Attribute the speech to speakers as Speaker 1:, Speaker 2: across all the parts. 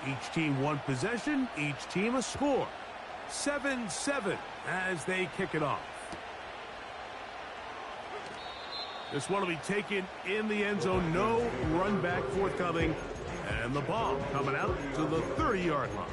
Speaker 1: Each team one possession, each team a score. 7-7 as they kick it off. This one will be taken in the end zone. No run back forthcoming. And the ball coming out to the 30-yard line.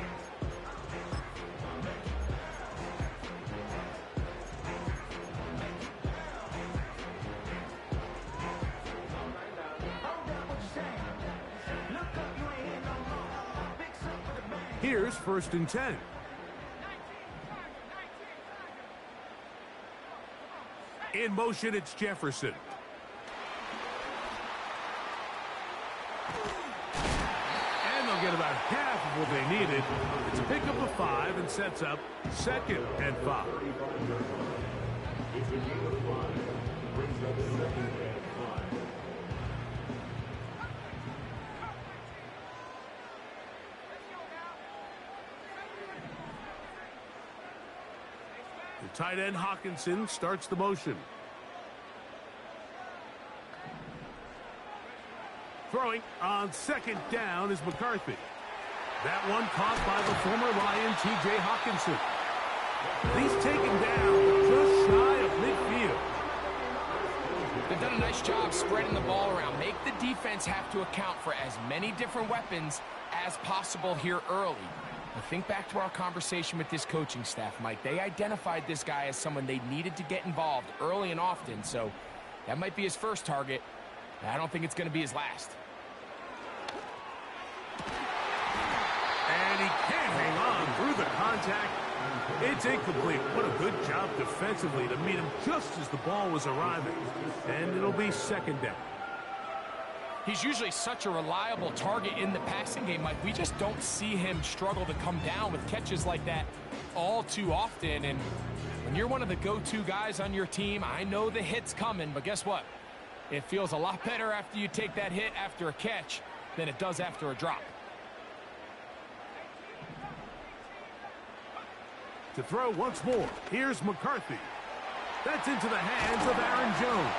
Speaker 1: Here's 1st and 10. In motion, it's Jefferson. And they'll get about half of what they needed. It's a pickup of 5 and sets up 2nd and 5. The tight end Hawkinson starts the motion. Throwing on 2nd down is McCarthy. That one caught by the former Lion, T.J. Hawkinson. He's taken down just shy of midfield.
Speaker 2: They've done a nice job spreading the ball around. Make the defense have to account for as many different weapons as possible here early. Now think back to our conversation with this coaching staff, Mike. They identified this guy as someone they needed to get involved early and often, so that might be his first target. I don't think it's going to be his last.
Speaker 1: And he can't hang on through the contact. It's incomplete. What a good job defensively to meet him just as the ball was arriving. And it'll be 2nd down.
Speaker 2: He's usually such a reliable target in the passing game, Mike. We just don't see him struggle to come down with catches like that all too often. And when you're one of the go-to guys on your team, I know the hit's coming, but guess what? It feels a lot better after you take that hit after a catch than it does after a drop.
Speaker 1: To throw once more, here's McCarthy. That's into the hands of Aaron Jones.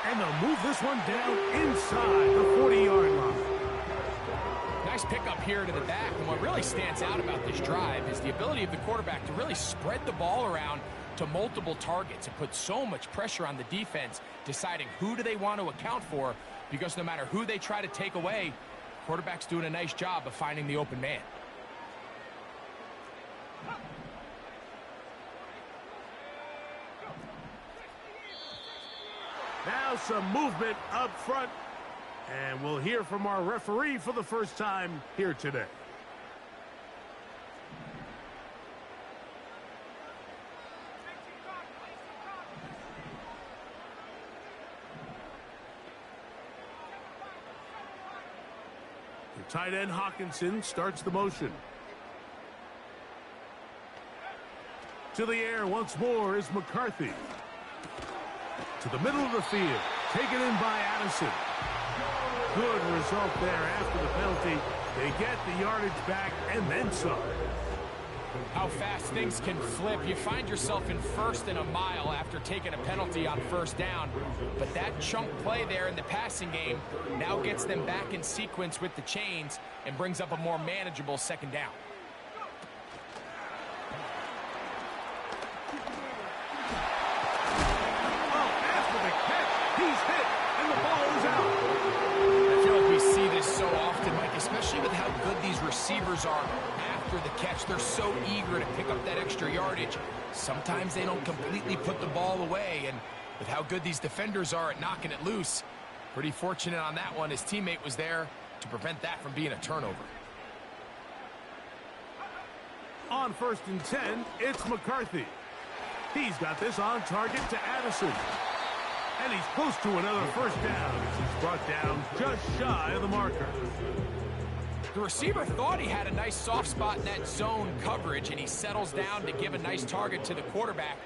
Speaker 1: And they'll move this one down inside the 40-yard line.
Speaker 2: Nice pickup here to the back, and what really stands out about this drive is the ability of the quarterback to really spread the ball around to multiple targets and put so much pressure on the defense deciding who do they want to account for, because no matter who they try to take away, quarterback's doing a nice job of finding the open man.
Speaker 1: Now some movement up front, and we'll hear from our referee for the first time here today. The tight end Hawkinson starts the motion. To the air once more is McCarthy. To the middle of the field, taken in by Addison. Good result there after the penalty. They get the yardage back and then some.
Speaker 2: How fast things can flip. You find yourself in 1st and a mile after taking a penalty on 1st down. But that chunk play there in the passing game now gets them back in sequence with the chains and brings up a more manageable 2nd down. Especially with how good these receivers are after the catch. They're so eager to pick up that extra yardage. Sometimes they don't completely put the ball away, and with how good these defenders are at knocking it loose, pretty fortunate on that one. His teammate was there to prevent that from being a turnover.
Speaker 1: On 1st and 10, it's McCarthy. He's got this on target to Addison. And he's close to another 1st down as he's brought down just shy of the marker.
Speaker 2: The receiver thought he had a nice soft spot in that zone coverage, and he settles down to give a nice target to the quarterback.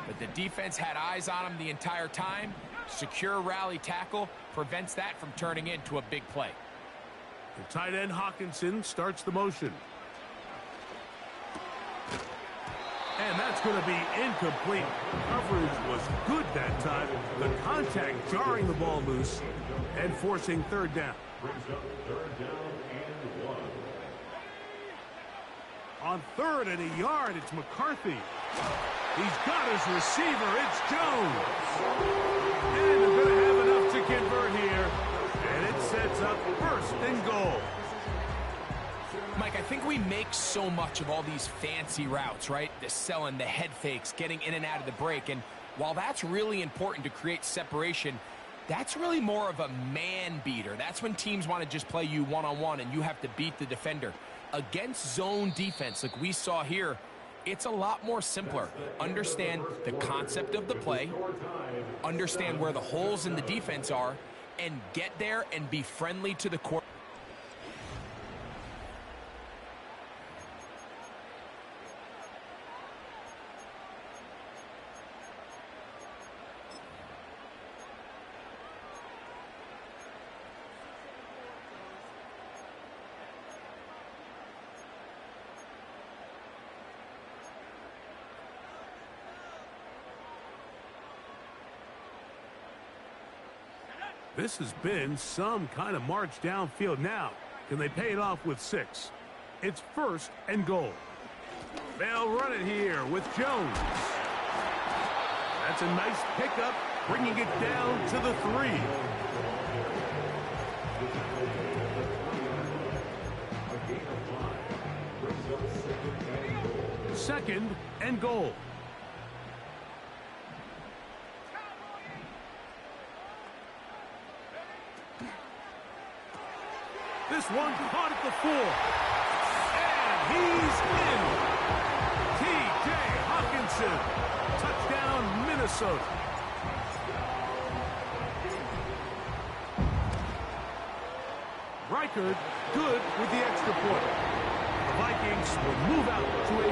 Speaker 2: But the defense had eyes on him the entire time. Secure rally tackle prevents that from turning into a big play.
Speaker 1: The tight end Hawkinson starts the motion. And that's going to be incomplete. Coverage was good that time. The contact jarring the ball loose and forcing 3rd down. On 3rd and a yard, it's McCarthy. He's got his receiver. It's Jones. And they're going to have enough to convert here. And it sets up 1st and goal.
Speaker 2: Mike, I think we make so much of all these fancy routes, right? The selling, the head fakes, getting in and out of the break. And while that's really important to create separation, that's really more of a man beater. That's when teams want to just play you one-on-one and you have to beat the defender. Against zone defense like we saw here, it's a lot more simpler. Understand the concept of the play, understand where the holes in the defense are, and get there and be friendly to the quarterback.
Speaker 1: This has been some kind of march downfield. Now, can they pay it off with 6? It's 1st and goal. They'll run it here with Jones. That's a nice pickup, bringing it down to the 3. Second and goal. This one caught at the 4. And he's in. T.J. Hawkinson. Touchdown, Minnesota. Reichard good with the extra point. The Vikings will move out to a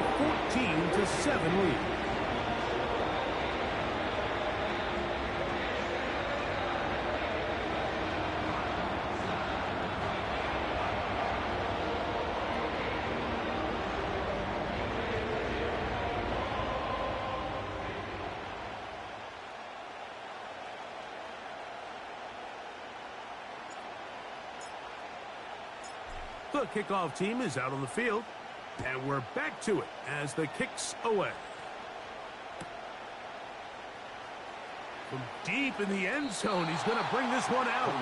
Speaker 1: 14-7 lead. The kickoff team is out on the field, and we're back to it as the kick's away. From deep in the end zone, he's going to bring this one out.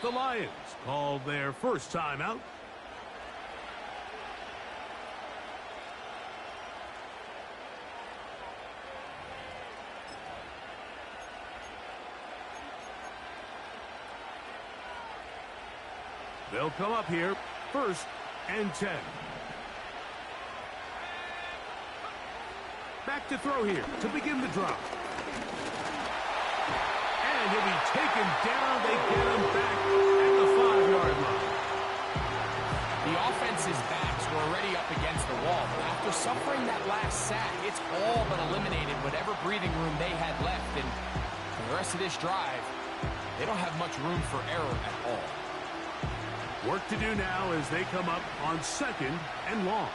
Speaker 1: The Lions called their first time out. They'll come up here, 1st and 10. Back to throw here to begin the drop. And he'll be taken down. They get him back at the 5-yard line.
Speaker 2: The offense's backs were already up against the wall. After suffering that last sack, it's all but eliminated whatever breathing room they had left. And for the rest of this drive, they don't have much room for error at all.
Speaker 1: Work to do now as they come up on 2nd and long.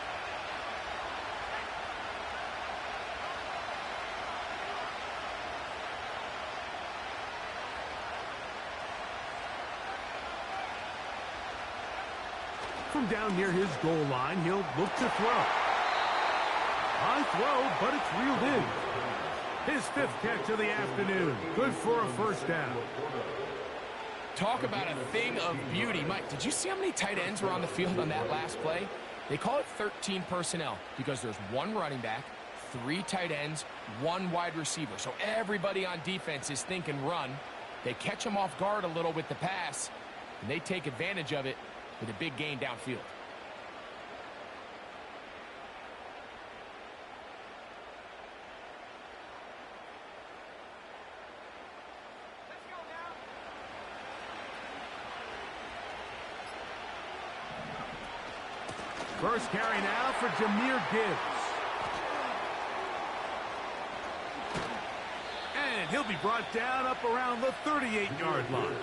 Speaker 1: From down near his goal line, he'll look to throw. High throw, but it's reeled in. His 5th catch of the afternoon. Good for a 1st down.
Speaker 2: Talk about a thing of beauty. Mike, did you see how many tight ends were on the field on that last play? They call it 13 personnel because there's 1 running back, 3 tight ends, 1 wide receiver. So everybody on defense is thinking run. They catch them off guard a little with the pass, and they take advantage of it with a big gain downfield.
Speaker 1: First carry now for Jahmyr Gibbs. And He'll be brought down up around the 38-yard line.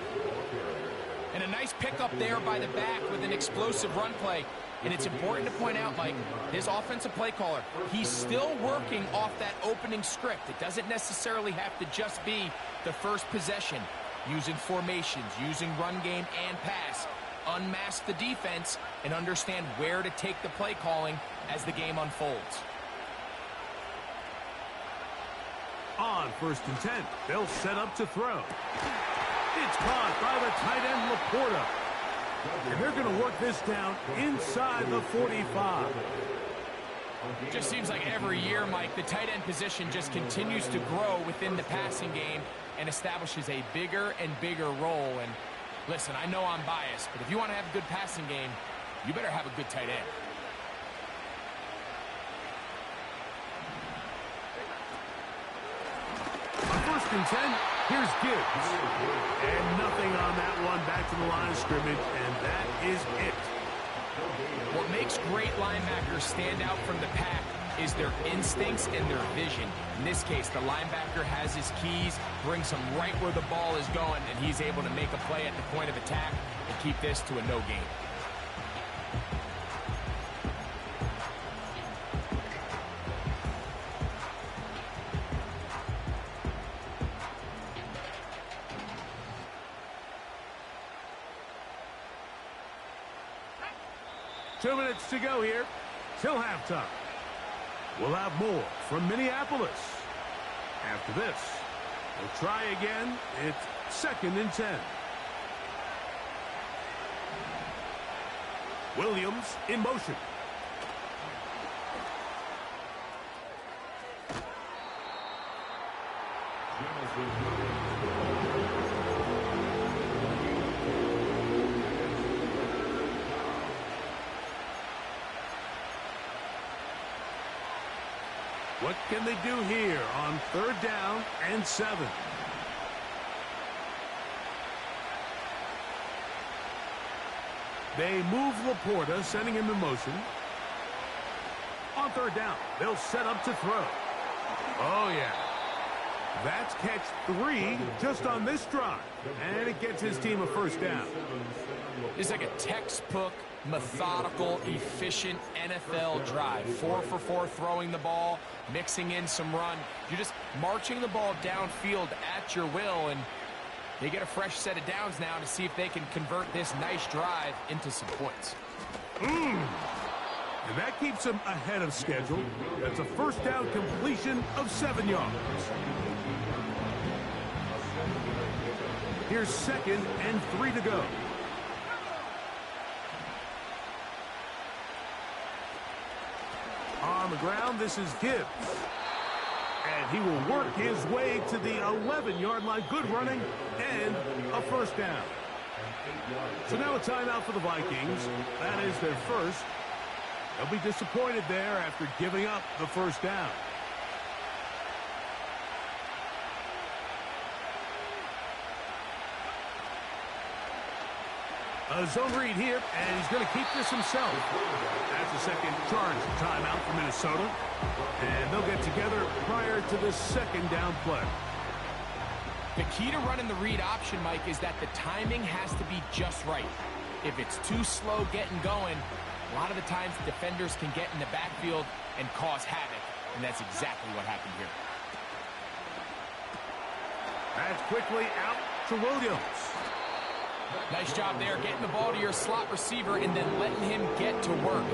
Speaker 2: And a nice pickup there by the back with an explosive run play. And it's important to point out, Mike, his offensive play caller, he's still working off that opening script. It doesn't necessarily have to just be the first possession. Using formations, using run game and pass. Unmask the defense and understand where to take the play calling as the game unfolds.
Speaker 1: On 1st and 10, they'll set up to throw. It's caught by the tight end Laporta. And they're going to work this down inside the 45.
Speaker 2: Just seems like every year, Mike, the tight end position just continues to grow within the passing game and establishes a bigger and bigger role. And listen, I know I'm biased, but if you want to have a good passing game, you better have a good tight end.
Speaker 1: On 1st and 10, here's Gibbs. And nothing on that one, back to the line of scrimmage, and that is it.
Speaker 2: What makes great linebackers stand out from the pack is their instincts and their vision. In this case, the linebacker has his keys, brings him right where the ball is going, and he's able to make a play at the point of attack and keep this to a no gain.
Speaker 1: Two minutes to go here till halftime. We'll have more from Minneapolis. After this, we'll try again. It's 2nd and 10. Williams in motion. What can they do here on 3rd down and 7? They move Laporta, sending him in motion. On 3rd down, they'll set up to throw. Oh, yeah. That's catch 3 just on this drive. And it gets his team a 1st down.
Speaker 2: It's like a textbook, methodical, efficient NFL drive. 4 for 4 throwing the ball, mixing in some run. You're just marching the ball downfield at your will, and they get a fresh set of downs now to see if they can convert this nice drive into some points.
Speaker 1: And that keeps them ahead of schedule. That's a 1st down completion of 7 yards. Here's 2nd and 3 to go. On the ground, this is Gibbs. And he will work his way to the 11-yard line. Good running and a 1st down. So now a timeout for the Vikings. That is their first. They'll be disappointed there after giving up the 1st down. A zone read here, and he's going to keep this himself. That's a 2nd charge timeout for Minnesota. And they'll get together prior to the 2nd down play.
Speaker 2: The key to running the read option, Mike, is that the timing has to be just right. If it's too slow getting going, a lot of the times defenders can get in the backfield and cause havoc. And that's exactly what happened here.
Speaker 1: That's quickly out to Williams.
Speaker 2: Nice job there, getting the ball to your slot receiver and then letting him get to work.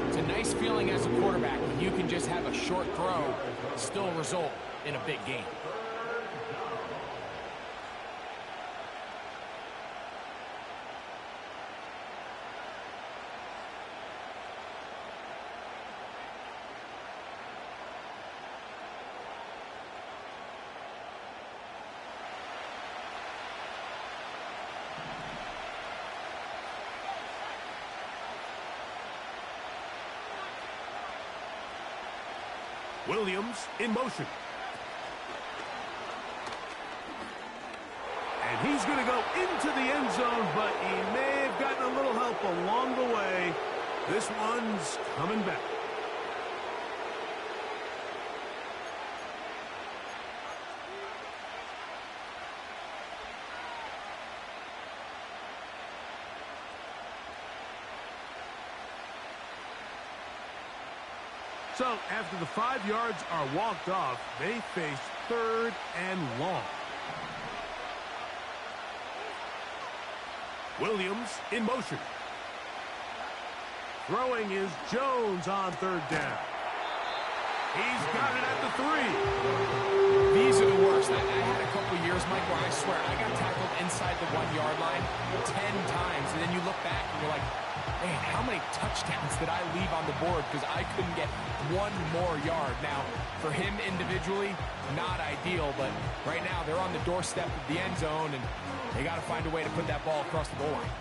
Speaker 2: It's a nice feeling as a quarterback when you can just have a short throw, still result in a big game.
Speaker 1: Williams in motion. And he's going to go into the end zone, but he may have gotten a little help along the way. This one's coming back. So after the 5 yards are walked off, they face 3rd and long. Williams in motion. Throwing is Jones on 3rd down. He's got it at the 3.
Speaker 2: These are the worst. I had a couple years, Mike, where I swear I got tackled inside the 1-yard line 10 times, and then you look back and you're like, man, how many touchdowns did I leave on the board because I couldn't get one more yard? Now, for him individually, not ideal, but right now they're on the doorstep of the end zone, and they got to find a way to put that ball across the goal line.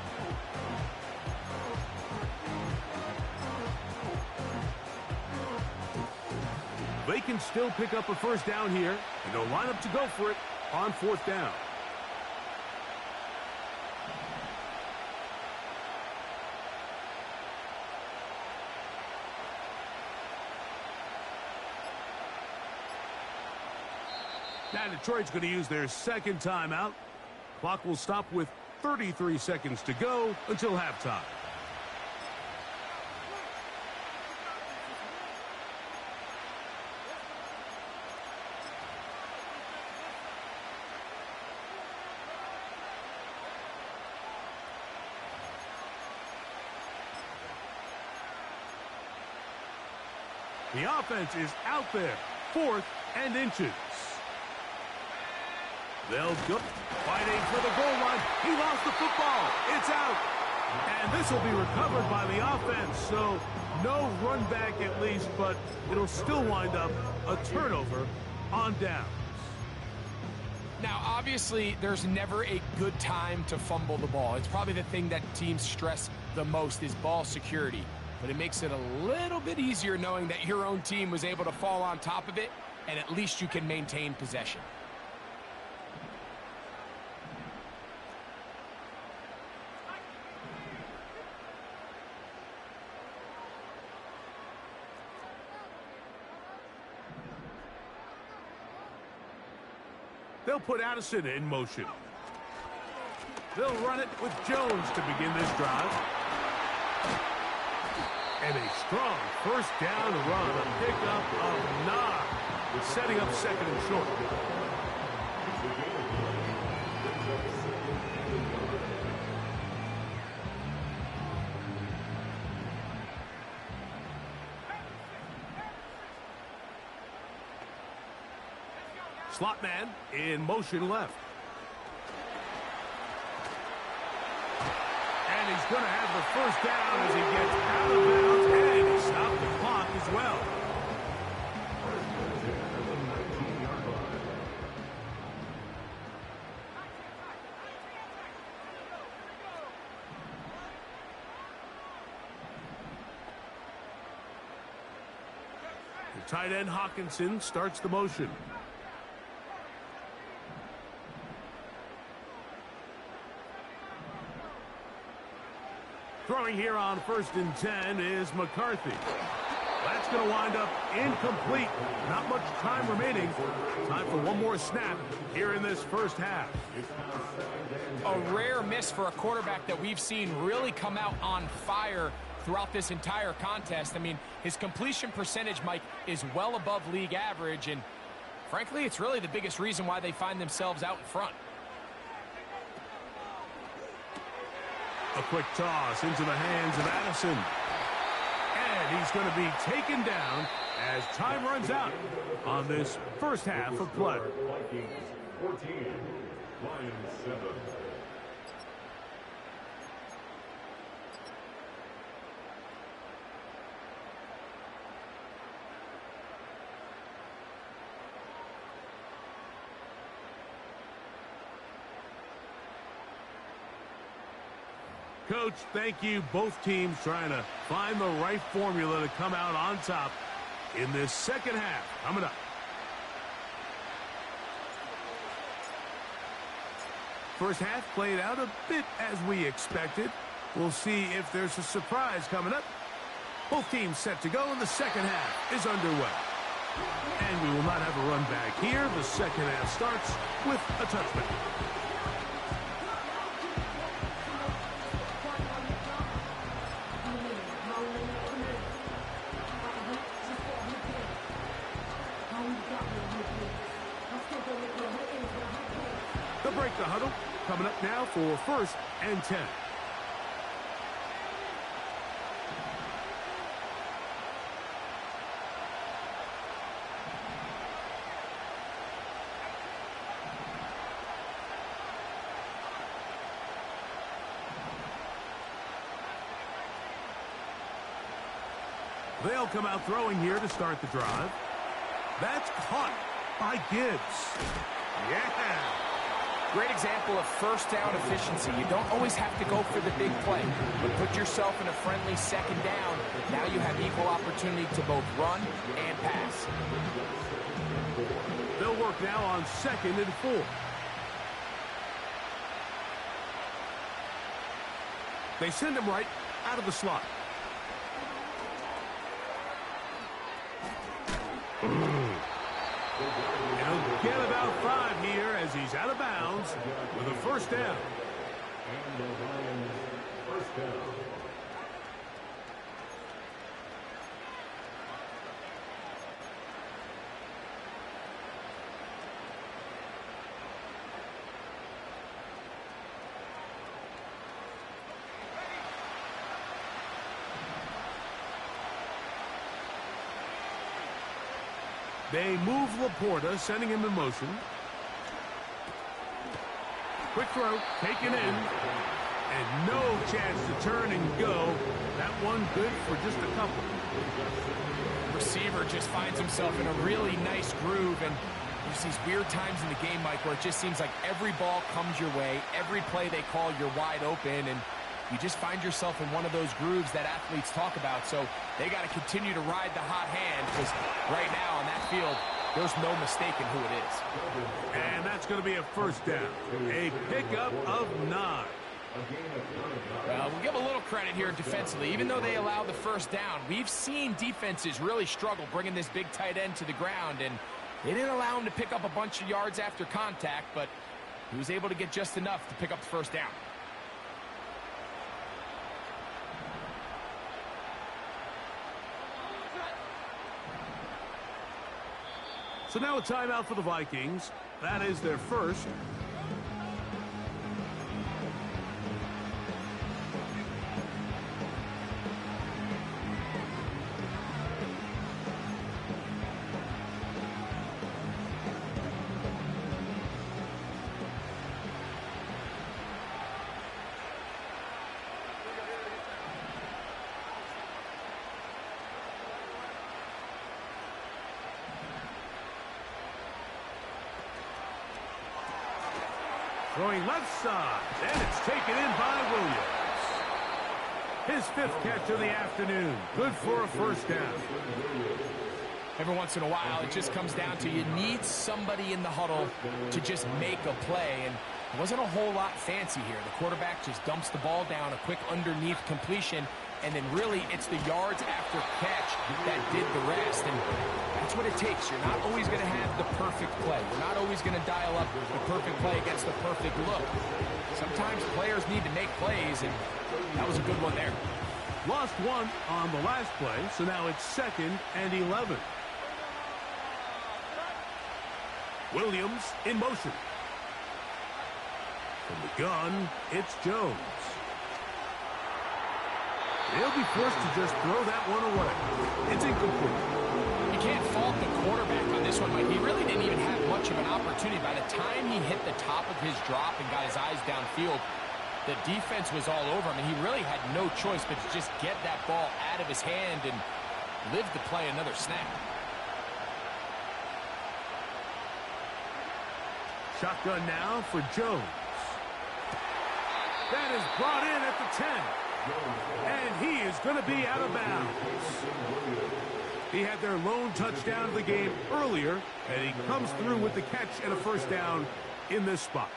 Speaker 1: They can still pick up a 1st down here, and they'll line up to go for it on 4th down. Now Detroit's going to use their 2nd timeout. Clock will stop with 33 seconds to go until halftime. The offense is out there, 4th and inches. They'll go fighting for the goal line. He lost the football. It's out. And this will be recovered by the offense. So no run back at least, but it'll still wind up a turnover on downs.
Speaker 2: Now, obviously, there's never a good time to fumble the ball. It's probably the thing that teams stress the most is ball security. But it makes it a little bit easier knowing that your own team was able to fall on top of it, and at least you can maintain possession.
Speaker 1: They'll put Addison in motion. They'll run it with Jones to begin this drive. And a strong 1st down run, a pickup of 9, setting up 2nd and short. Slot man in motion left. And he's going to have the 1st down as he gets out of bounds, and he stopped the clock as well. The tight end Hawkinson starts the motion. Throwing here on 1st and 10 is McCarthy. That's going to wind up incomplete. Not much time remaining. Time for one more snap here in this 1st half.
Speaker 2: A rare miss for a quarterback that we've seen really come out on fire throughout this entire contest. I mean, his completion percentage, Mike, is well above league average, and frankly, it's really the biggest reason why they find themselves out in front.
Speaker 1: A quick toss into the hands of Addison. And he's going to be taken down as time runs out on this 1st half of play. 14, Lions 7. Coach, thank you. Both teams trying to find the right formula to come out on top in this 2nd half. Coming up. First half played out a bit as we expected. We'll see if there's a surprise coming up. Both teams set to go, and the 2nd half is underway. And we will not have a run back here. The 2nd half starts with a touchback. They'll break the huddle. Coming up now for 1st and 10. They'll come out throwing here to start the drive. That's caught by Gibbs. Yeah.
Speaker 2: Great example of first down efficiency. You don't always have to go for the big play, but put yourself in a friendly 2nd down. Now you have equal opportunity to both run and pass.
Speaker 1: They'll work now on 2nd and 4. They send him right out of the slot. He'll get about 5 here as he's out of bounds with a 1st down. And the Lions' 1st down. They move Laporta, sending him in motion. Quick throw, taken in. And no chance to turn and go. That one good for just a couple.
Speaker 2: Receiver just finds himself in a really nice groove, and there's these weird times in the game, Mike, where it just seems like every ball comes your way, every play they call, you're wide open, and you just find yourself in one of those grooves that athletes talk about. So they got to continue to ride the hot hand, because right now on that field, there's no mistaking who it is.
Speaker 1: And that's going to be a 1st down. A pickup of 9.
Speaker 2: Well, we'll give a little credit here defensively. Even though they allow the 1st down, we've seen defenses really struggle bringing this big tight end to the ground, and they didn't allow him to pick up a bunch of yards after contact, but he was able to get just enough to pick up the 1st down.
Speaker 1: So now a timeout for the Vikings. That is their 1st. Throwing left side, and it's taken in by Williams. His 5th catch of the afternoon. Good for a 1st down.
Speaker 2: Every once in a while, it just comes down to you need somebody in the huddle to just make a play, and it wasn't a whole lot fancy here. The quarterback just dumps the ball down, a quick underneath completion, and then really it's the yards after catch that did the rest, and that's what it takes. You're not always going to have the perfect play. You're not always going to dial up the perfect play against the perfect look. Sometimes players need to make plays, and that was a good one there.
Speaker 1: Lost 1 on the last play, so now it's 2nd and 11. Williams in motion. From the gun, it's Jones. He'll be forced to just throw that one away. It's incomplete.
Speaker 2: You can't fault the quarterback on this one, Mike. He really didn't even have much of an opportunity. By the time he hit the top of his drop and got his eyes downfield, the defense was all over him, and he really had no choice but to just get that ball out of his hand and live to play another snap.
Speaker 1: Shotgun now for Jones. That is brought in at the 10. And he is going to be out of bounds. He had their lone touchdown of the game earlier, and he comes through with the catch and a 1st down in this spot.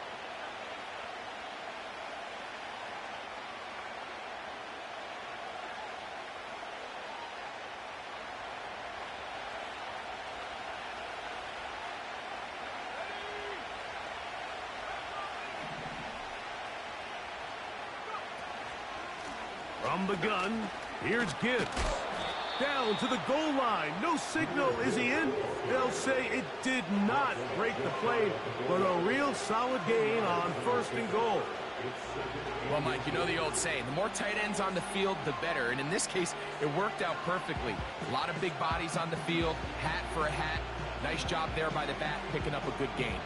Speaker 1: From the gun, here's Gibbs. down to the goal line. No signal. Is he in? They'll say it did not break the play, but a real solid gain on 1st and goal.
Speaker 2: Well, Mike, you know the old saying, the more tight ends on the field, the better. And in this case, it worked out perfectly. A lot of big bodies on the field, hat for a hat. Nice job there by the back, picking up a good gain.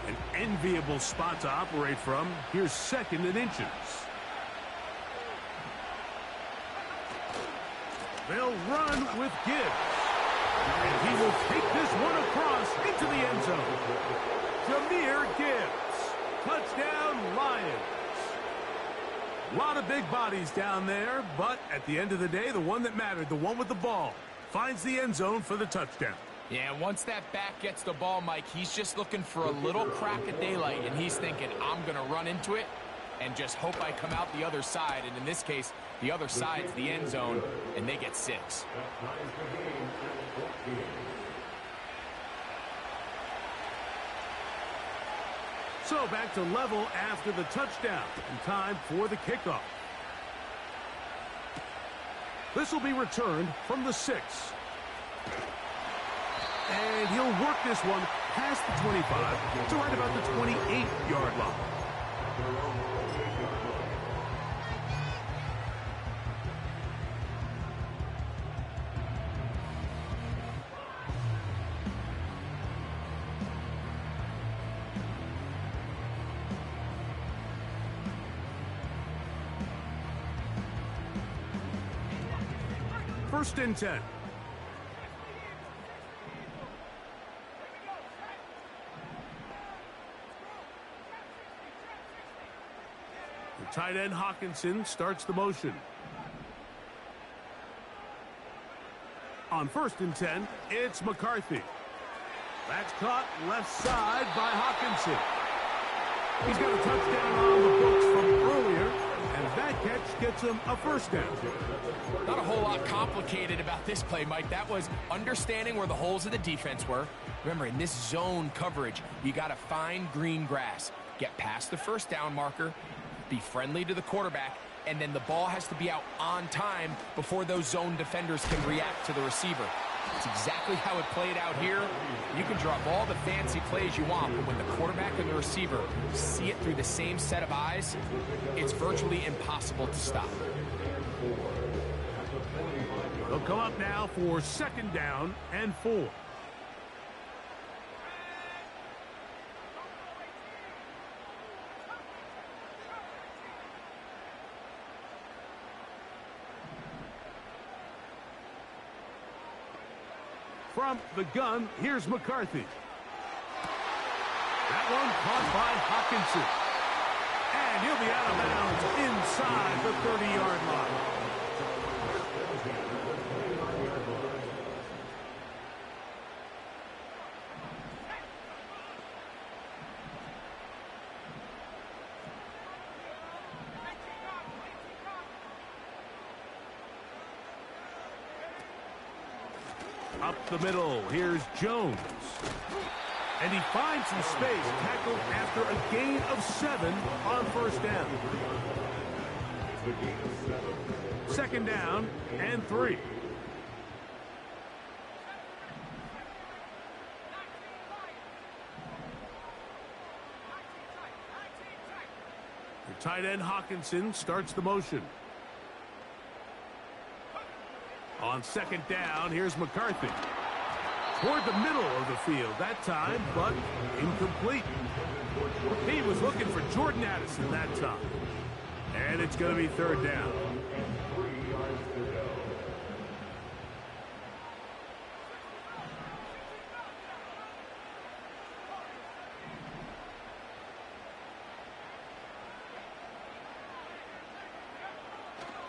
Speaker 1: An enviable spot to operate from. Here's 2nd and inches. They'll run with Gibbs. And he will take this one across into the end zone. Jahmyr Gibbs. Touchdown, Lions. A lot of big bodies down there, but at the end of the day, the one that mattered, the one with the ball, finds the end zone for the touchdown.
Speaker 2: Yeah, once that back gets the ball, Mike, he's just looking for a little crack of daylight, and he's thinking, I'm going to run into it and just hope I come out the other side. And in this case, the other side's the end zone, and they get 6.
Speaker 1: So back to level after the touchdown, and time for the kickoff. This will be returned from the 6. And he'll work this one past the 25 to right about the 28-yard line. First and 10. The tight end Hawkinson starts the motion. On 1st and 10, it's McCarthy. That's caught left side by Hawkinson. He's got a touchdown on the books from earlier, and that catch gets him a 1st down.
Speaker 2: Not a whole lot complicated about this play, Mike. That was understanding where the holes of the defense were. Remember, in this zone coverage, you got to find green grass. Get past the 1st down marker, be friendly to the quarterback, and then the ball has to be out on time before those zone defenders can react to the receiver. It's exactly how it played out here. You can draw up all the fancy plays you want, but when the quarterback and the receiver see it through the same set of eyes, it's virtually impossible to stop.
Speaker 1: They'll come up now for 2nd down and 4. From the gun, here's McCarthy. That one caught by Hawkinson. And he'll be out of bounds inside the 30-yard line. Up the middle, here's Jones. And he finds some space, tackled after a gain of 7 on 1st down. 2nd down and 3. The tight end Hawkinson starts the motion. On 2nd down, here's McCarthy. Toward the middle of the field that time, but incomplete. He was looking for Jordan Addison that time. And it's going to be 3rd down.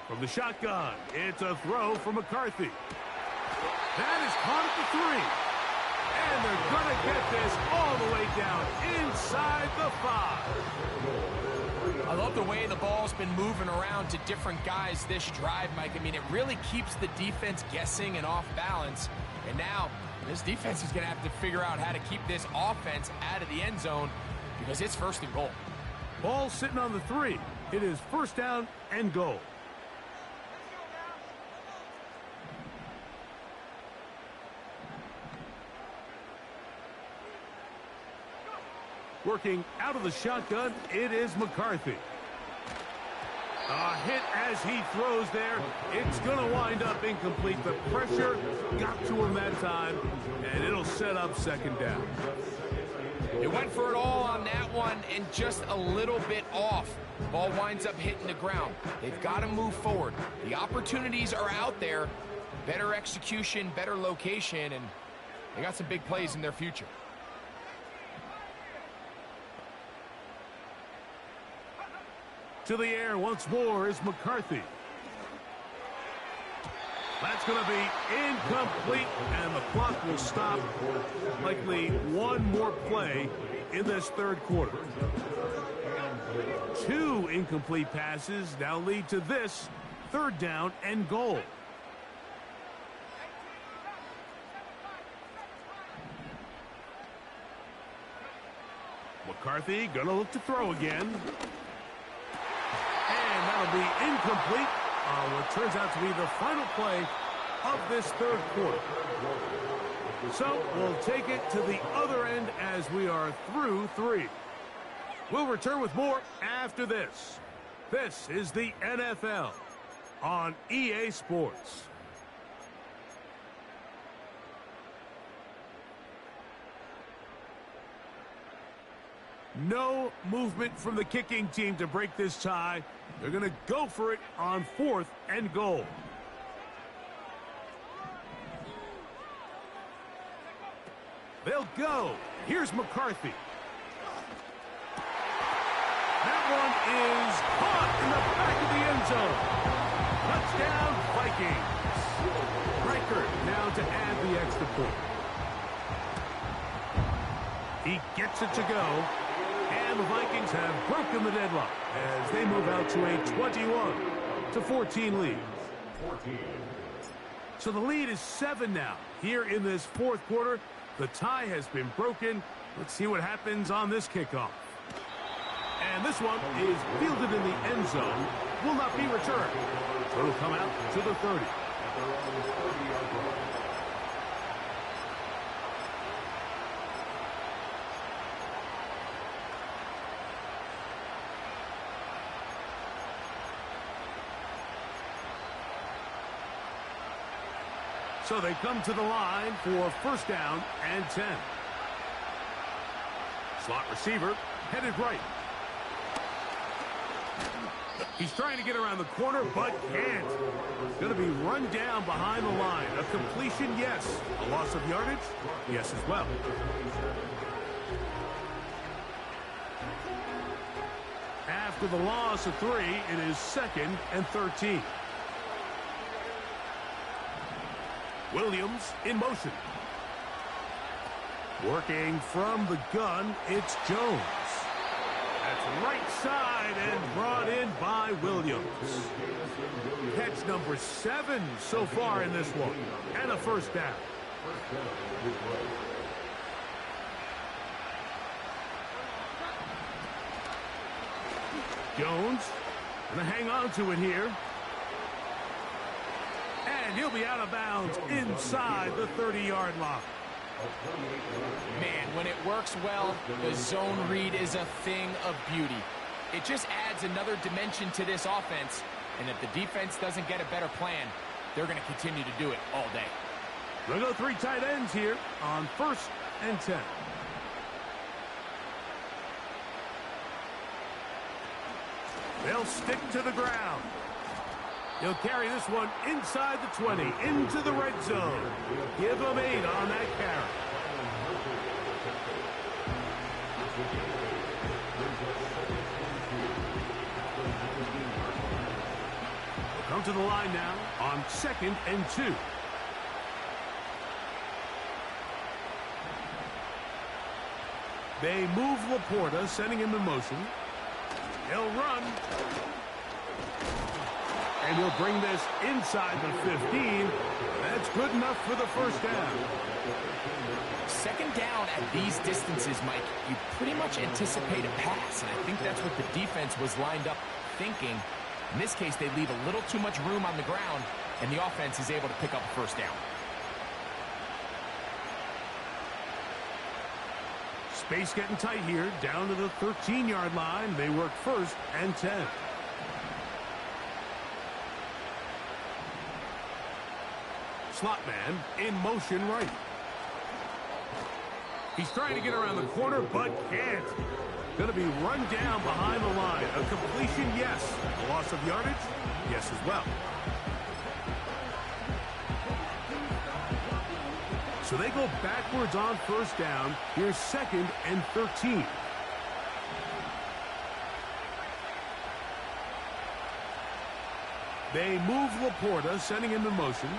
Speaker 1: From the shotgun, it's a throw for McCarthy. That is caught at the 3. And they're going to get this all the way down inside the 5.
Speaker 2: I love the way the ball's been moving around to different guys this drive, Mike. I mean, it really keeps the defense guessing and off balance. And now, this defense is going to have to figure out how to keep this offense out of the end zone because it's 1st and goal.
Speaker 1: Ball sitting on the 3. It is first down and goal. Working out of the shotgun, it is McCarthy. A hit as he throws there. It's going to wind up incomplete. The pressure got to him that time, and it'll set up second down.
Speaker 2: It went for it all on that one and just a little bit off. Ball winds up hitting the ground. They've got to move forward. The opportunities are out there. Better execution, better location, and they got some big plays in their future.
Speaker 1: To the air once more is McCarthy. That's going to be incomplete, and the clock will stop. Likely one more play in this third quarter. 2 incomplete passes now lead to this third down and goal. McCarthy going to look to throw again. And that'll be incomplete on what turns out to be the final play of this third quarter. So we'll take it to the other end as we are through 3. We'll return with more after this. This is the NFL on EA Sports. No movement from the kicking team to break this tie. They're going to go for it on 4th and goal. They'll go. Here's McCarthy. That one is caught in the back of the end zone. Touchdown, Vikings. Reichert now to add the extra point. He gets it to go. And the Vikings have broken the deadlock as they move out to a 21-14 lead. So the lead is 7 now. Here in this fourth quarter, the tie has been broken. Let's see what happens on this kickoff. And this one is fielded in the end zone. Will not be returned. So it'll come out to the 30. So they come to the line for first down and 10. Slot receiver headed right. He's trying to get around the corner, but can't. Going to be run down behind the line. A completion, yes. A loss of yardage, yes as well. After the loss of 3, it is 2nd and 13. Williams in motion. Working from the gun, it's Jones. That's right side and brought in by Williams. Catch number 7 so far in this one. And a first down. Jones gonna hang on to it here. And he'll be out of bounds inside the 30-yard line.
Speaker 2: Man, when it works well, the zone read is a thing of beauty. It just adds another dimension to this offense, and if the defense doesn't get a better plan, they're going to continue to do it all day.
Speaker 1: They'll go 3 tight ends here on 1st and 10. They'll stick to the ground. He'll carry this one inside the 20, into the red zone. Give him 8 on that carry. We'll come to the line now on 2nd and 2. They move Laporta, sending him in motion. He'll run. And he'll bring this inside the 15. That's good enough for the first down.
Speaker 2: 2nd down at these distances, Mike, you pretty much anticipate a pass, and I think that's what the defense was lined up thinking. In this case, they leave a little too much room on the ground, and the offense is able to pick up a first down.
Speaker 1: Space getting tight here, down to the 13-yard line. They work 1st and 10. Slot man in motion right. He's trying to get around the corner, but can't. Going to be run down behind the line. A completion, yes. A loss of yardage, yes as well. So they go backwards on 1st down. Here's 2nd and 13. They move Laporta, sending him in motion.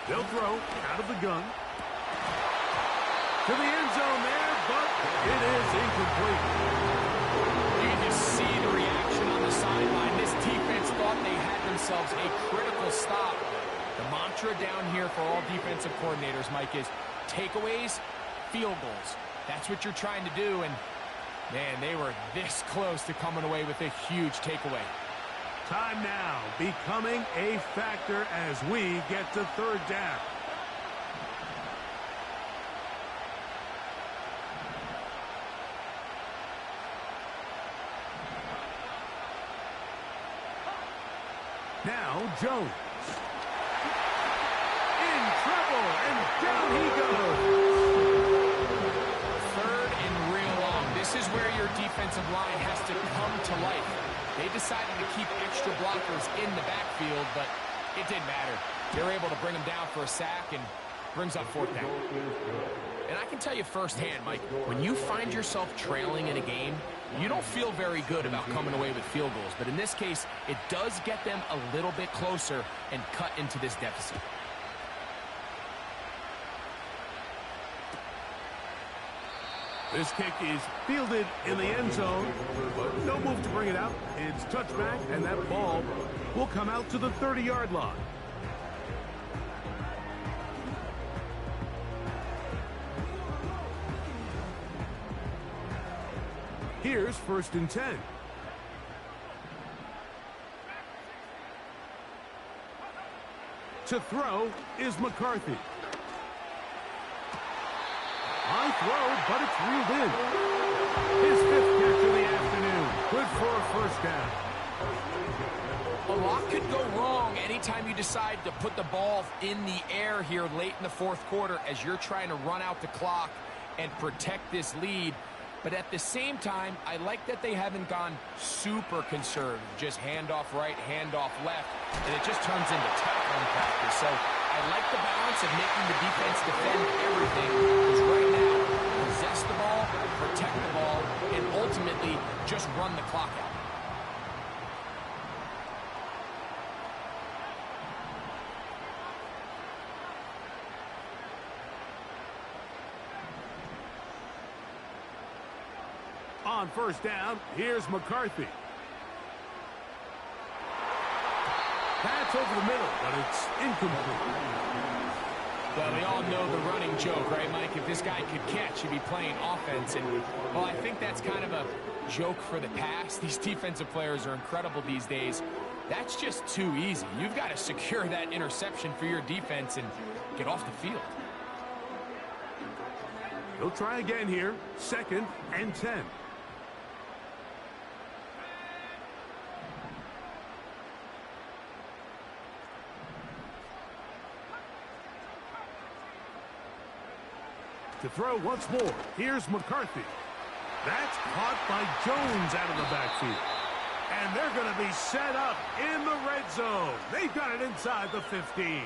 Speaker 1: They'll throw out of the gun. To the end zone there, but it is incomplete.
Speaker 2: You can just see the reaction on the sideline. This defense thought they had themselves a critical stop. The mantra down here for all defensive coordinators, Mike, is takeaways, field goals. That's what you're trying to do, and, man, they were this close to coming away with a huge takeaway.
Speaker 1: Time now becoming a factor as we get to 3rd down. Now Jones. In trouble, and down he goes.
Speaker 2: 3rd and real long. This is where your defensive line has to come to life. They decided to keep extra blockers in the backfield, but it didn't matter. They were able to bring him down for a sack and brings up 4th down. And I can tell you firsthand, Mike, when you find yourself trailing in a game, you don't feel very good about coming away with field goals. But in this case, it does get them a little bit closer and cut into this deficit.
Speaker 1: This kick is fielded in the end zone, but no move to bring it out. It's touchback, and that ball will come out to the 30-yard line. Here's 1st and 10. To throw is McCarthy. High throw, but it's reeled in. His 5th catch of the afternoon. Good for a 1st down.
Speaker 2: A lot could go wrong anytime you decide to put the ball in the air here late in the 4th quarter as you're trying to run out the clock and protect this lead. But at the same time, I like that they haven't gone super conservative. Just handoff right, handoff left, and it just turns into tackling practice. So I like the balance of making the defense defend everything. Because right now, possess the ball, protect the ball, and ultimately just run the clock out.
Speaker 1: On 1st down, here's McCarthy. That's over the middle, but it's incomplete.
Speaker 2: Well, we all know the running joke, right, Mike? If this guy could catch, he'd be playing offense. And, well, I think that's kind of a joke for the past. These defensive players are incredible these days. That's just too easy. You've got to secure that interception for your defense and get off the field.
Speaker 1: He'll try again here. 2nd and 10. To throw once more, here's McCarthy. That's caught by Jones out of the backfield. And they're going to be set up in the red zone. They've got it inside the 15.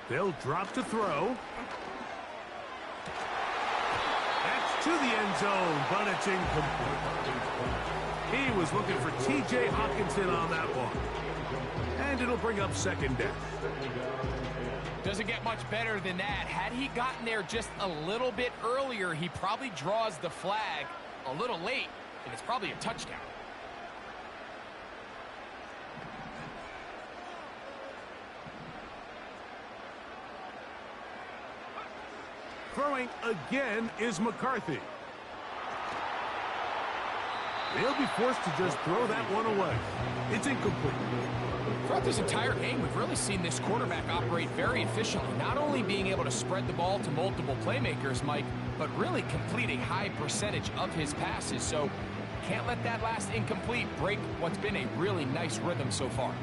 Speaker 1: They'll drop to throw. That's to the end zone, but it's incomplete. He was looking for T.J. Hawkinson on that one. And it'll bring up 2nd down.
Speaker 2: Doesn't get much better than that. Had he gotten there just a little bit earlier, he probably draws the flag a little late, and it's probably a touchdown.
Speaker 1: Throwing again is McCarthy. They'll be forced to just throw that one away. It's incomplete.
Speaker 2: Throughout this entire game, we've really seen this quarterback operate very efficiently, not only being able to spread the ball to multiple playmakers, Mike, but really complete a high percentage of his passes. So can't let that last incomplete break what's been a really nice rhythm so far.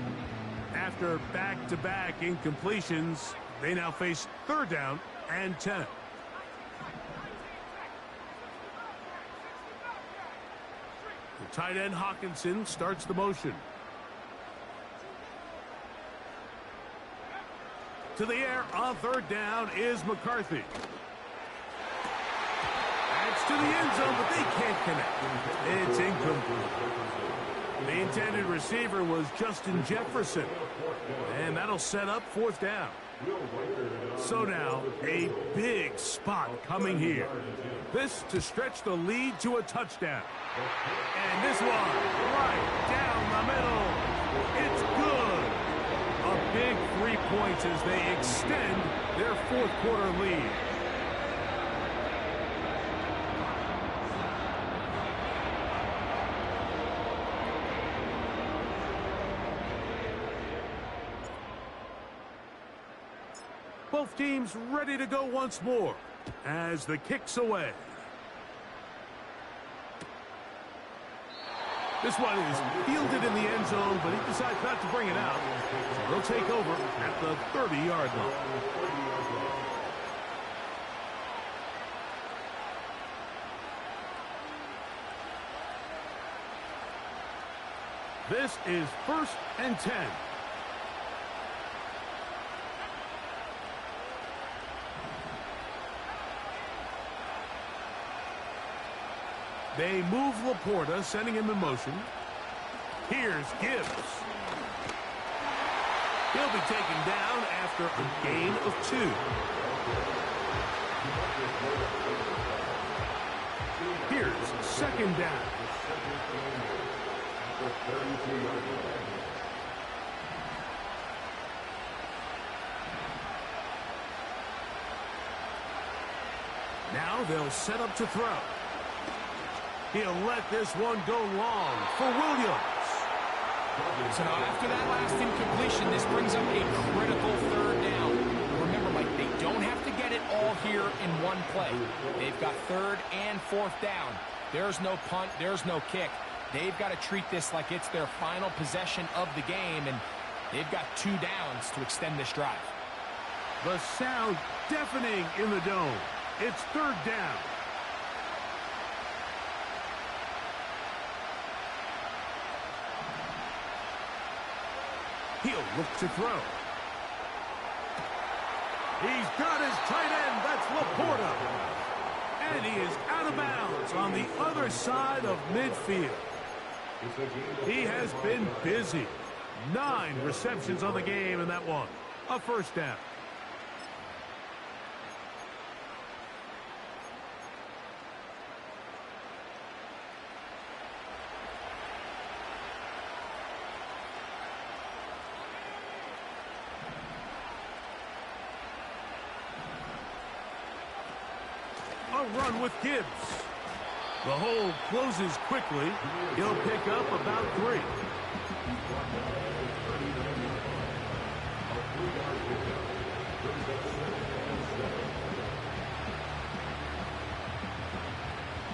Speaker 1: After back-to-back incompletions, they now face 3rd down and 10. The tight end Hawkinson starts the motion. To the air on 3rd down is McCarthy. That's to the end zone, but they can't connect. It's incomplete. The intended receiver was Justin Jefferson. And that'll set up 4th down. So now, a big spot coming here. This to stretch the lead to a touchdown. And this one, right down the middle. It's good. A big 3 points as they extend their 4th quarter lead. Both teams ready to go once more as the kick's away. This one is fielded in the end zone, but he decides not to bring it out. So they'll take over at the 30-yard line. This is 1st and 10. They move Laporta, sending him in motion. Here's Gibbs. He'll be taken down after a gain of 2. Here's 2nd down. Now they'll set up to throw. He'll let this one go long for Williams.
Speaker 2: So now after that last incompletion, this brings up a critical 3rd down. Remember, Mike, they don't have to get it all here in one play. They've got 3rd and 4th down. There's no punt, there's no kick. They've got to treat this like it's their final possession of the game, and they've got 2 downs to extend this drive.
Speaker 1: The sound deafening in the dome. It's 3rd down. He'll look to throw. He's got his tight end. That's Laporta. And he is out of bounds on the other side of midfield. He has been busy. 9 receptions on the game in that one. A 1st down. A run with Gibbs. The hole closes quickly. He'll pick up about 3.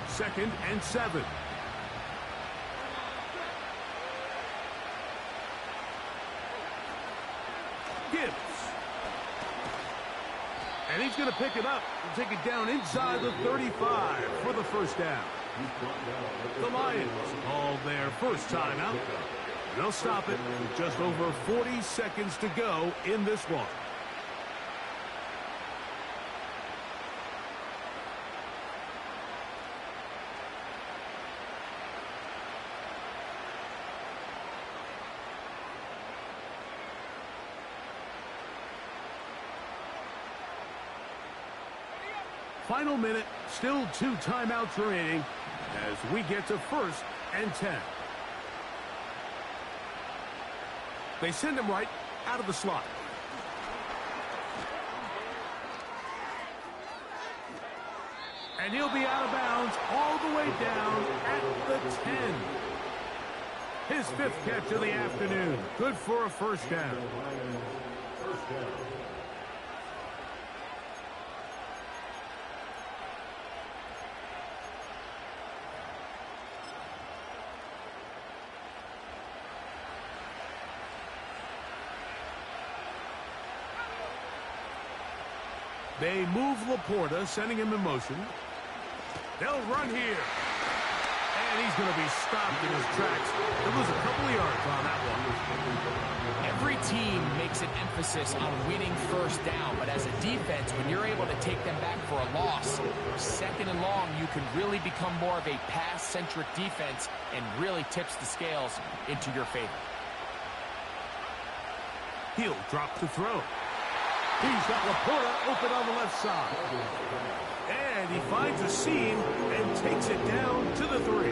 Speaker 1: Second and 7. Gibbs. And he's going to pick it up and take it down inside the 35 for the 1st down. The Lions called their first timeout. They'll stop it with just over 40 seconds to go in this one. Final minute, still 2 timeouts remaining as we get to 1st and 10. They send him right out of the slot. And he'll be out of bounds all the way down at the 10. His 5th catch of the afternoon. Good for a first down. They move Laporta, sending him in motion. They'll run here. And he's going to be stopped in his tracks. He'll lose a couple of yards on that one.
Speaker 2: Every team makes an emphasis on winning first down, but as a defense, when you're able to take them back for a loss, 2nd and long, you can really become more of a pass-centric defense and really tips the scales into your favor.
Speaker 1: He'll drop the throw. He's got Laporta open on the left side. And he finds a seam and takes it down to the 3.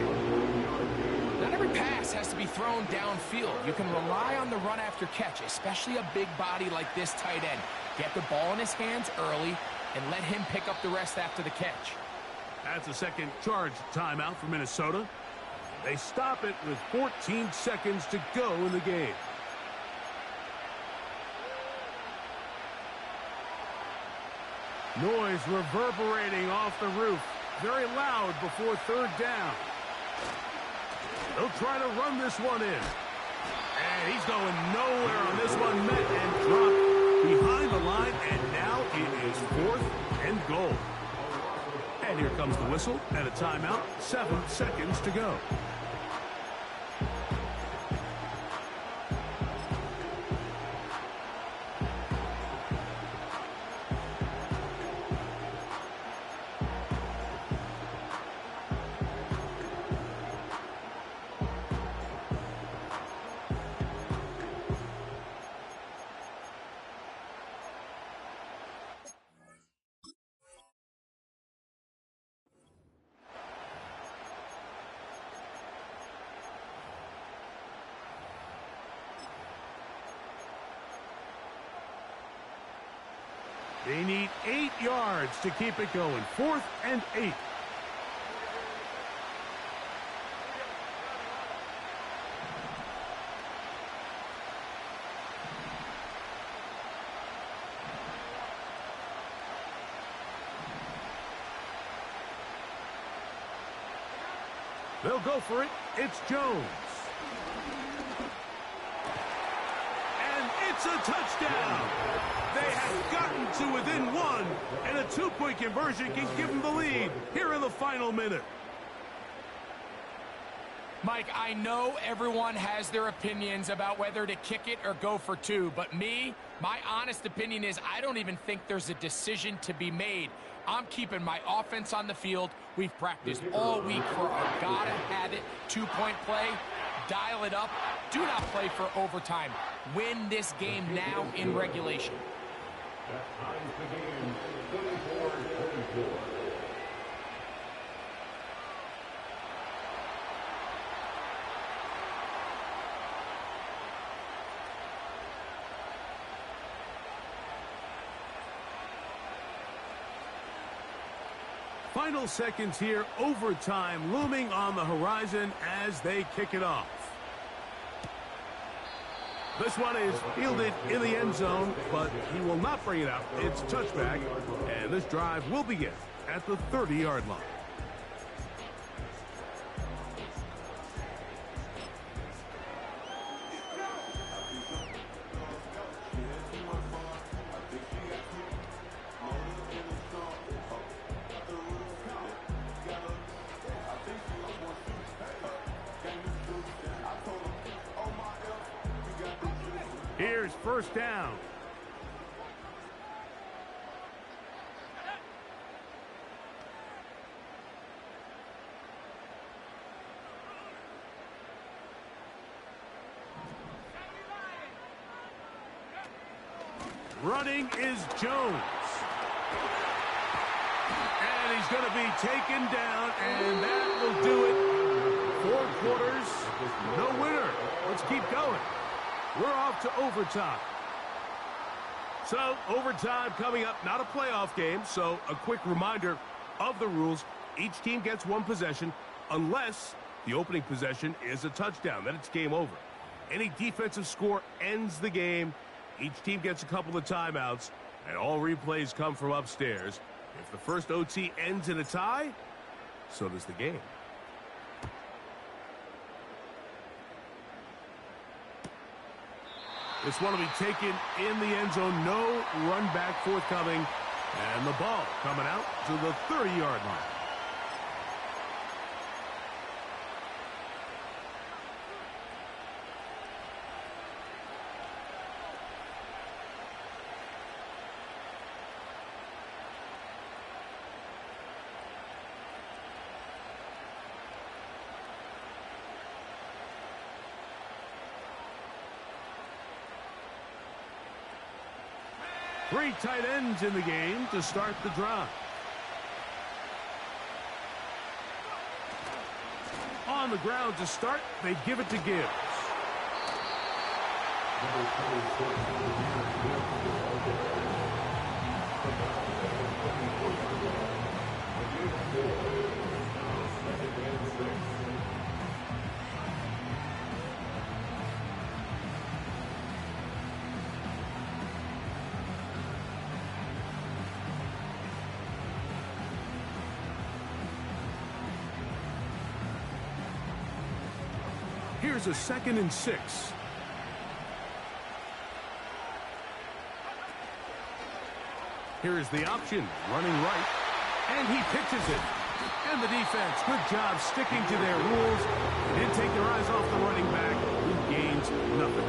Speaker 2: Not every pass has to be thrown downfield. You can rely on the run after catch, especially a big body like this tight end. Get the ball in his hands early and let him pick up the rest after the catch.
Speaker 1: That's a second charge timeout for Minnesota. They stop it with 14 seconds to go in the game. Noise reverberating off the roof. Very loud before 3rd down. They'll try to run this one in. And he's going nowhere on this one. Met and dropped behind the line. And now it is 4th and goal. And here comes the whistle and a timeout. 7 seconds to go. They need 8 yards to keep it going. 4th and 8. They'll go for it. It's Jones. And it's a touchdown. They have gotten to within 1, and a 2-point conversion can give them the lead here in the final minute.
Speaker 2: Mike, I know everyone has their opinions about whether to kick it or go for 2, but my honest opinion is I don't even think there's a decision to be made. I'm keeping my offense on the field. We've practiced all week for our gotta-have-it 2-point play. Dial it up. Do not play for overtime. Win this game now in regulation.
Speaker 1: Final seconds here, overtime looming on the horizon as they kick it off. This one is fielded in the end zone, but he will not bring it out. It's touchback, and this drive will begin at the 30-yard line. Here's first down. Running is Jones. And he's going to be taken down, and that will do it. 4 quarters, no winner. Let's keep going. We're off to overtime. So, overtime coming up, not a playoff game, so a quick reminder, of the rules. Each team gets one possession unless the opening possession is a touchdown. Then it's game over. Any defensive score ends the game. Each team gets a couple of timeouts, and all replays come from upstairs. If the first OT ends in a tie, so does the game. This one will be taken in the end zone. No run back forthcoming. And the ball coming out to the 30-yard line. Three tight ends in the game to start the drive. On the ground to start, they give it to Gibbs. Here's a 2nd and 6. Here is the option, running right, and he pitches it. And the defense, good job sticking to their rules. They didn't take their eyes off the running back, who gains nothing.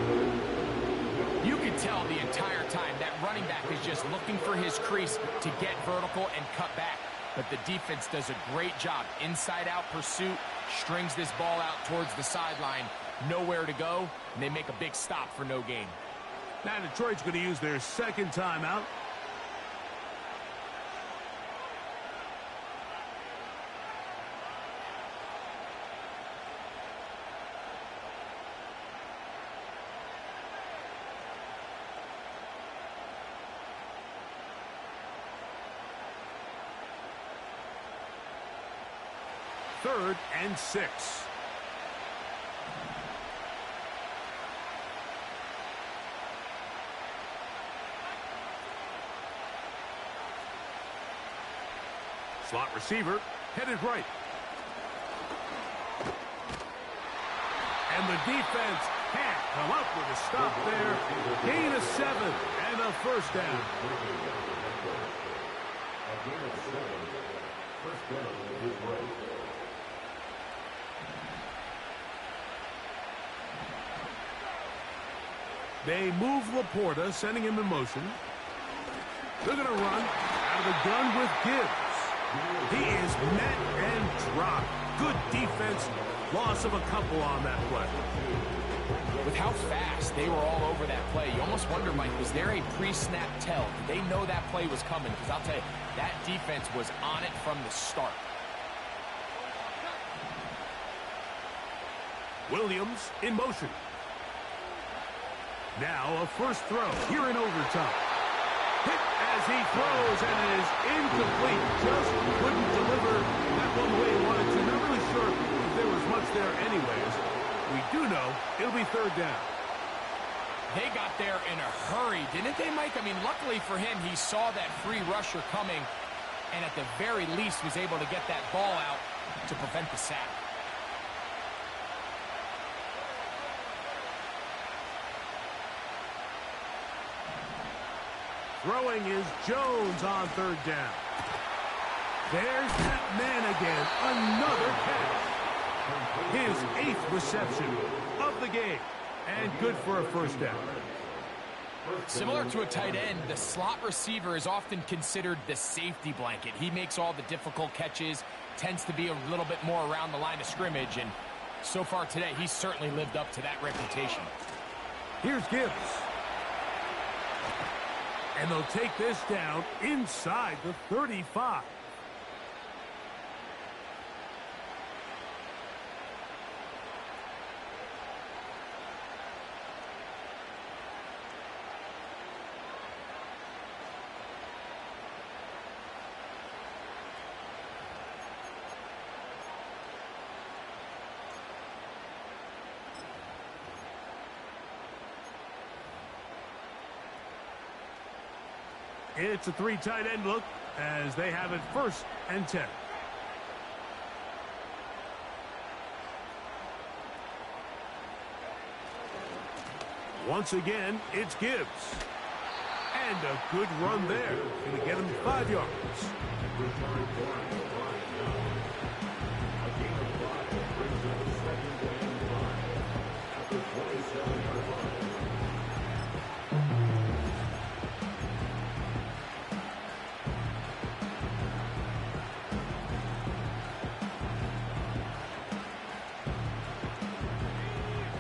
Speaker 2: You can tell the entire time that running back is just looking for his crease to get vertical and cut back. But the defense does a great job. Inside-out pursuit, strings this ball out towards the sideline. Nowhere to go, and they make a big stop for no gain.
Speaker 1: Now Detroit's going to use their 2nd timeout. Third and 6. Slot receiver headed right. And the defense can't come up with a stop there. Gain of 7 and a first down. They move Laporta, sending him in motion. They're going to run out of the gun with Gibbs. He is met and dropped. Good defense. Loss of a couple on that play.
Speaker 2: With how fast they were all over that play, you almost wonder, Mike, was there a pre-snap tell? Did they know that play was coming? Because I'll tell you, that defense was on it from the start.
Speaker 1: Williams in motion. Now a first throw here in overtime. Hit as he throws, and it is incomplete. Just couldn't deliver that one the way he wanted to. Not really sure if there was much there anyways. We do know it'll be 3rd down.
Speaker 2: They got there in a hurry, didn't they, Mike? I mean, luckily for him, he saw that free rusher coming, and at the very least was able to get that ball out to prevent the sack.
Speaker 1: Throwing is Jones on 3rd down. There's that man again. Another catch. His 8th reception of the game. And good for a first down.
Speaker 2: Similar to a tight end, the slot receiver is often considered the safety blanket. He makes all the difficult catches, tends to be a little bit more around the line of scrimmage, and so far today, he's certainly lived up to that reputation.
Speaker 1: Here's Gibbs. And they'll take this down inside the 35. It's a 3 tight end look as they have it 1st and 10. Once again, it's Gibbs. And a good run there. Going to get him 5 yards.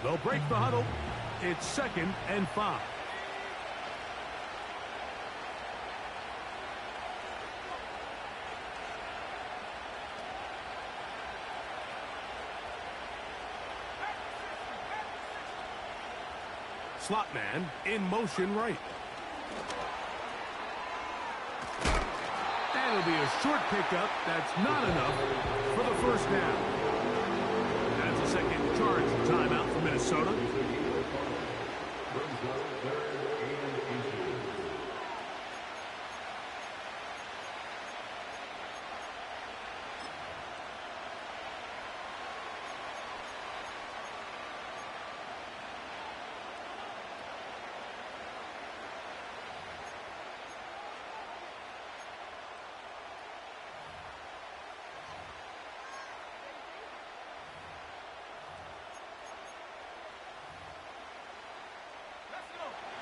Speaker 1: They'll break the huddle. It's 2nd and 5. Slot man in motion right. That'll be a short pickup. That's not enough for the 1st down. That's a 2nd charge timeout for Minnesota.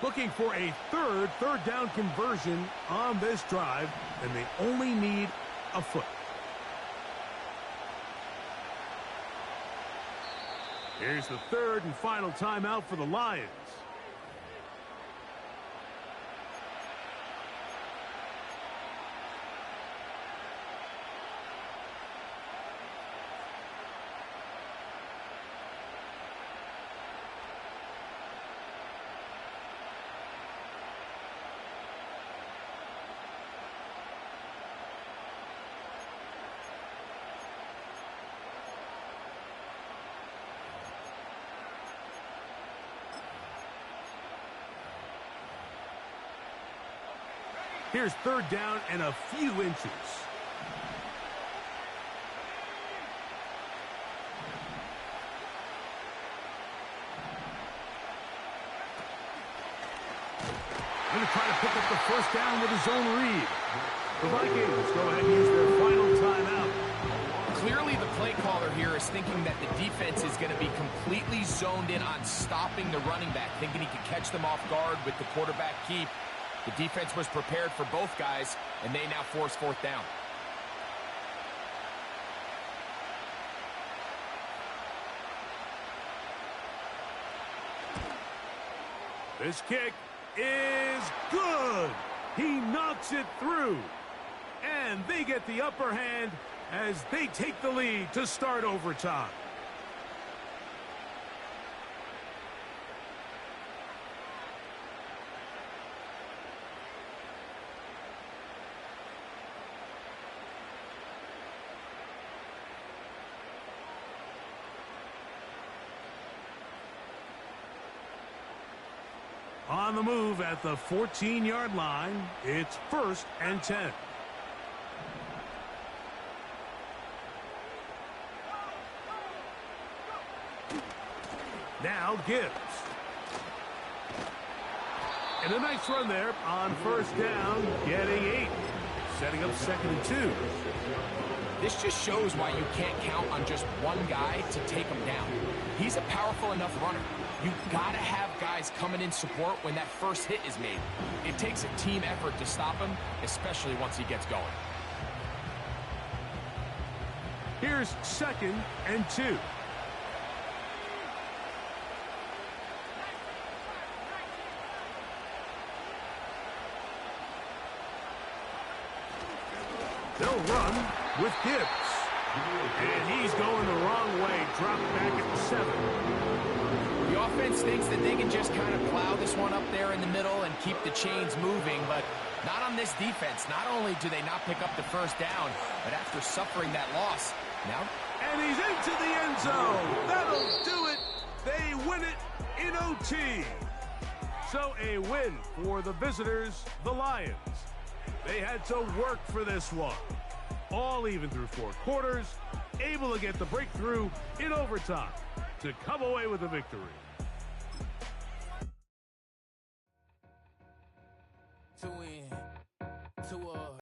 Speaker 1: Looking for a third down conversion on this drive, and they only need a foot. Here's the 3rd and final timeout for the Lions. Here's 3rd down and a few inches. Going to try to pick up the 1st down with his own read. The Vikings go ahead and use their final timeout.
Speaker 2: Clearly the play caller here is thinking that the defense is going to be completely zoned in on stopping the running back, thinking he could catch them off guard with the quarterback keep. The defense was prepared for both guys, and they now force 4th down.
Speaker 1: This kick is good. He knocks it through. And they get the upper hand as they take the lead to start overtime. On the move at the 14-yard line, it's 1st and 10. Now Gibbs. And a nice run there on 1st down, getting 8. Setting up 2nd and 2.
Speaker 2: This just shows why you can't count on just one guy to take him down. He's a powerful enough runner. You've got to have guys coming in support when that first hit is made. It takes a team effort to stop him, especially once he gets going.
Speaker 1: Here's 2nd and 2. They'll run with Gibbs. And he's going the wrong way, dropped back at the 7.
Speaker 2: The offense thinks that they can just kind of plow this one up there in the middle and keep the chains moving, but not on this defense. Not only do they not pick up the 1st down, but after suffering that loss, now...
Speaker 1: And he's into the end zone. That'll do it. They win it in OT. So a win for the visitors, the Lions. They had to work for this one. All even through 4 quarters, able to get the breakthrough in overtime to come away with a victory.
Speaker 3: To win.